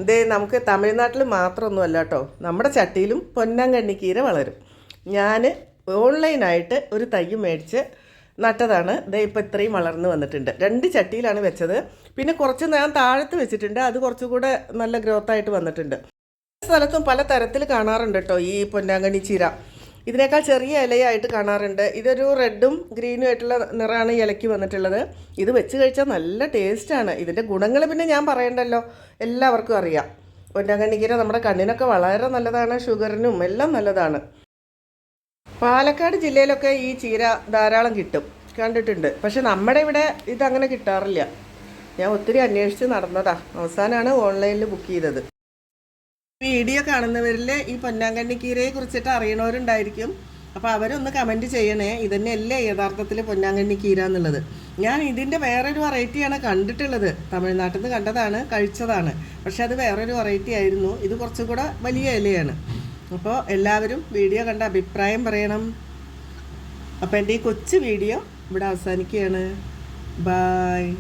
ഇത് നമുക്ക് തമിഴ്നാട്ടിൽ മാത്രമൊന്നുമല്ല കേട്ടോ, നമ്മുടെ ചട്ടിയിലും പൊന്നാങ്കണ്ണിക്കീര വളരും. ഞാൻ ഓൺലൈനായിട്ട് ഒരു തൈ മേടിച്ച് നട്ടതാണ്. ദേ ഇപ്പോൾ ഇത്രയും വളർന്ന് വന്നിട്ടുണ്ട്. 2 ചട്ടിയിലാണ് വെച്ചത്. പിന്നെ കുറച്ച് ഞാൻ താഴത്ത് വെച്ചിട്ടുണ്ട്, അത് കുറച്ചുകൂടെ നല്ല ഗ്രോത്തായിട്ട് വന്നിട്ടുണ്ട്. സ്ഥലത്തും പല തരത്തിൽ കാണാറുണ്ട് കേട്ടോ ഈ പൊന്നാങ്കണ്ണി ചീര. ഇതിനേക്കാൾ ചെറിയ ഇലയായിട്ട് കാണാറുണ്ട്. ഇതൊരു റെഡും ഗ്രീനും ആയിട്ടുള്ള നിറമാണ് ഇലയ്ക്ക് വന്നിട്ടുള്ളത്. ഇത് വെച്ച് കഴിച്ചാൽ നല്ല ടേസ്റ്റാണ്. ഇതിൻ്റെ ഗുണങ്ങൾ പിന്നെ ഞാൻ പറയണ്ടല്ലോ, എല്ലാവർക്കും അറിയാം. പൊന്നാങ്കണ്ണിക്കീര നമ്മുടെ കണ്ണിനൊക്കെ വളരെ നല്ലതാണ്, ഷുഗറിനും എല്ലാം നല്ലതാണ്. പാലക്കാട് ജില്ലയിലൊക്കെ ഈ ചീര ധാരാളം കിട്ടും, കണ്ടിട്ടുണ്ട്. പക്ഷെ നമ്മുടെ ഇവിടെ ഇതങ്ങനെ കിട്ടാറില്ല. ഞാൻ ഒത്തിരി അന്വേഷിച്ച് നടന്നതാ, അവസാനമാണ് ഓൺലൈനിൽ ബുക്ക് ചെയ്തത്. വീഡിയോ കാണുന്നവരിൽ ഈ പൊന്നാങ്കണ്ണിക്കീരയെ കുറിച്ചിട്ട് അറിയണവരുണ്ടായിരിക്കും. അപ്പോൾ അവരൊന്ന് കമൻറ്റ് ചെയ്യണേ, ഇതന്നെയല്ലേ യഥാർത്ഥത്തിൽ പൊന്നാങ്കണ്ണിക്കീര എന്നുള്ളത്. ഞാൻ ഇതിൻ്റെ വേറൊരു വെറൈറ്റിയാണ് കണ്ടിട്ടുള്ളത്, തമിഴ്നാട്ടിൽ നിന്ന് കണ്ടതാണ്, കഴിച്ചതാണ്. പക്ഷെ അത് വേറൊരു വെറൈറ്റി ആയിരുന്നു. ഇത് കുറച്ചും കൂടെ വലിയ ഇലയാണ്. അപ്പോൾ എല്ലാവരും വീഡിയോ കണ്ട അഭിപ്രായം പറയണം. അപ്പോൾ എൻ്റെ ഈ കൊച്ചു വീഡിയോ ഇവിടെ അവസാനിക്കുകയാണ്. ബായ്.